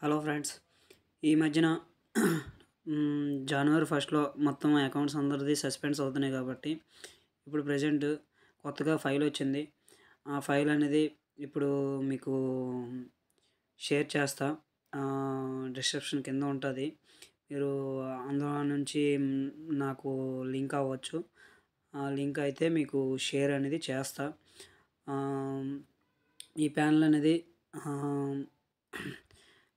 Hello friends, ఈ మధ్యన జనవరి ఫస్ట్‌లో మొత్తం అకౌంట్స్ అందరిది సస్పెండ్స్ అవుతున్నాయి కాబట్టి ఇప్పుడు ప్రెజెంట్ కొత్తగా ఫైల్ వచ్చింది. ఆ ఫైల్ అనేది ఇప్పుడు మీకు షేర్ చేస్తా. డిస్క్రిప్షన్ కింద ఉంటుంది. మీరు అందులో నుంచి నాకు లింక్ అవ్వచ్చు. ఆ లింక్ అయితే మీకు షేర్ అనేది చేస్తా. ఈ ప్యానెల్ అనేది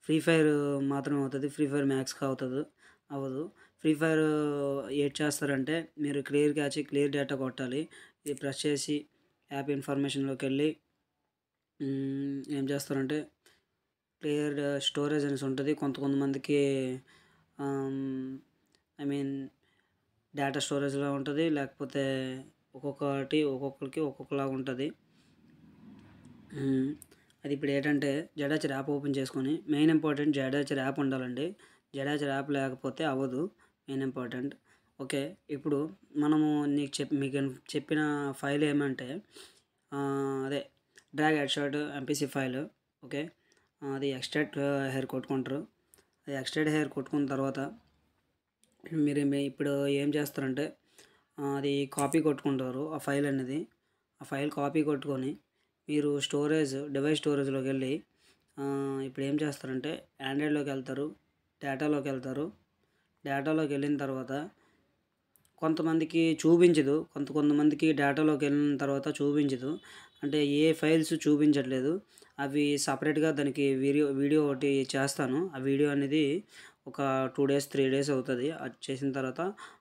ఫ్రీ ఫైర్ మాత్రమే అవుతుంది. ఫ్రీ ఫైర్ మ్యాక్స్‌గా అవ్వదు. ఫ్రీ ఫైర్ ఏం చేస్తారంటే మీరు క్లియర్ క్యాచ్, క్లియర్ డేటా కొట్టాలి. ఇది ప్రెస్ చేసి యాప్ ఇన్ఫర్మేషన్‌లోకి వెళ్ళి ఏం చేస్తారంటే క్లియర్ స్టోరేజ్ అనేసి ఉంటుంది. కొంతమందికి ఐ మీన్ డేటా స్టోరేజ్‌లా ఉంటుంది. లేకపోతే ఒక్కొక్కరికి ఒక్కొక్కలాగా ఉంటుంది. అది ఇప్పుడు ఏంటంటే జెడాచర్ యాప్ ఓపెన్ చేసుకొని మెయిన్ ఇంపార్టెంట్ జెడాచర్ యాప్ ఉండాలండి. జెడాచర్ యాప్ లేకపోతే అవ్వదు. Main important. ఓకే, ఇప్పుడు మనము మీకు చెప్పిన ఫైల్ ఏమంటే అదే drag headshot MPC file. Okay, అది ఎక్స్ట్రాక్ట్ హెయిర్ కొట్టుకుంటారు. అది ఎక్స్ట్రాక్ట్ హెయిర్ కొట్టుకున్న తర్వాత మీరు ఇప్పుడు ఏం చేస్తారంటే అది కాపీ కొట్టుకుంటారు. ఆ ఫైల్ అనేది ఆ ఫైల్ కాపీ కొట్టుకొని మీరు డివైస్ స్టోరేజ్లోకి వెళ్ళి ఇప్పుడు ఏం చేస్తారంటే ఆండ్రాయిడ్లోకి వెళ్తారు, డేటాలోకి వెళ్తారు. డేటాలోకి వెళ్ళిన తర్వాత కొంతమందికి చూపించదు, కొంతమందికి డేటాలోకి వెళ్ళిన తర్వాత చూపించదు. అంటే ఏ ఫైల్స్ చూపించట్లేదు. అవి సపరేట్గా దానికి వీడియో ఒకటి చేస్తాను. ఆ వీడియో అనేది ఒక 2 days 3 days అవుతుంది. అది చేసిన తర్వాత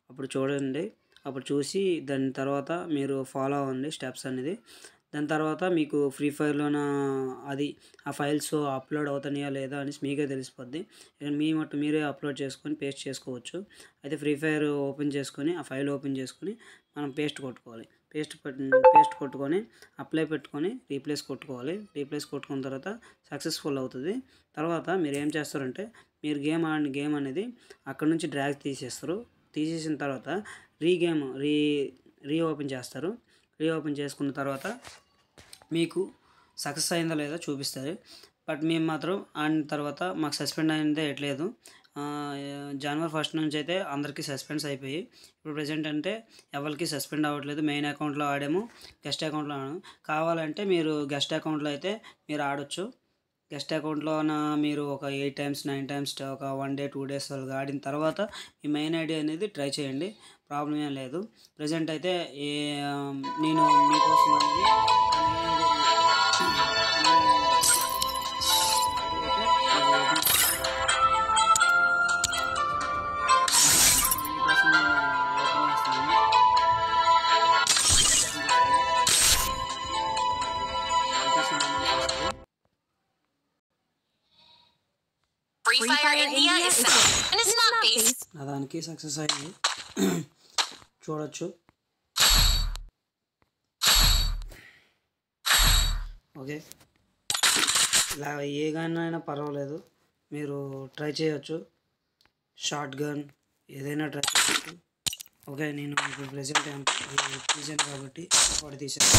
అప్పుడు చూడండి. అప్పుడు చూసి దాని తర్వాత మీరు ఫాలో అవ్వండి స్టెప్స్ అనేది. దాని తర్వాత మీకు ఫ్రీ ఫైర్లోన ఆ ఫైల్స్ అప్లోడ్ అవుతున్నాయా లేదా అనేసి మీకే తెలిసిపోద్ది. మట్టు మీరే అప్లోడ్ చేసుకొని పేస్ట్ చేసుకోవచ్చు. అయితే ఫ్రీ ఫైర్ ఓపెన్ చేసుకొని ఆ ఫైల్ ఓపెన్ చేసుకొని మనం పేస్ట్ కొట్టుకోవాలి. పేస్ట్ కొట్టుకొని అప్లై పెట్టుకొని రీప్లేస్ కొట్టుకోవాలి. రీప్లేస్ కొట్టుకున్న తర్వాత సక్సెస్ఫుల్ అవుతుంది. తర్వాత మీరు ఏం చేస్తారంటే మీరు గేమ్ అనేది అక్కడ నుంచి డ్రాగ్ తీసేస్తారు. తీసేసిన తర్వాత రీఓపెన్ చేస్తారు. రీఓపెన్ చేసుకున్న తర్వాత మీకు సక్సెస్ అయిందో లేదో చూపిస్తుంది. బట్ మేము మాత్రం ఆడిన తర్వాత మాకు సస్పెండ్ అయిందే ఎట్లేదు. జనవరి 1 నుంచి అయితే అందరికీ సస్పెండ్స్ అయిపోయి ఇప్పుడు ప్రెజెంట్ అంటే ఎవరికి సస్పెండ్ అవ్వట్లేదు. మెయిన్ అకౌంట్లో ఆడాము, గెస్ట్ అకౌంట్లో ఆడాము. కావాలంటే మీరు గెస్ట్ అకౌంట్లో అయితే మీరు ఆడొచ్చు. గెస్ట్ అకౌంట్లోన మీరు ఒక 8 times 9 times ఒక 1 day 2 days వరకు ఆడిన తర్వాత మీ మెయిన్ ఐడి అనేది ట్రై చేయండి. ప్రాబ్లం ఏం లేదు. ప్రజెంట్ అయితే నేను మీకోసం అనేది Free Fire India is set and it's not based. దానికి సక్సెస్ అయ్యి చూడొచ్చు. ఓకే, ఇలా ఏ గన్ అయినా పర్వాలేదు, మీరు ట్రై చేయొచ్చు. షార్ట్ గన్ ఏదైనా ట్రై చేయొచ్చు. ఓకే, నేను ఇప్పుడు ప్రెజెంట్ తీసాను కాబట్టి వాడు తీసాను.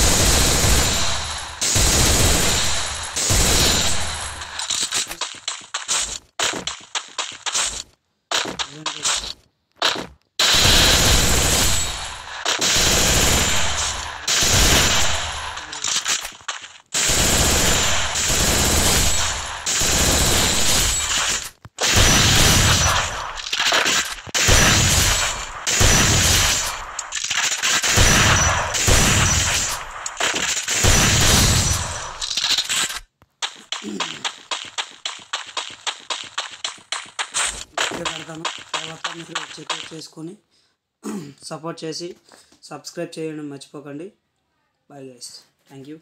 పెడతాను. తర్వాత మీరు చెక్ చేసుకొని సపోర్ట్ చేసి సబ్స్క్రైబ్ చేయడం మర్చిపోకండి. Bye guys, thank you.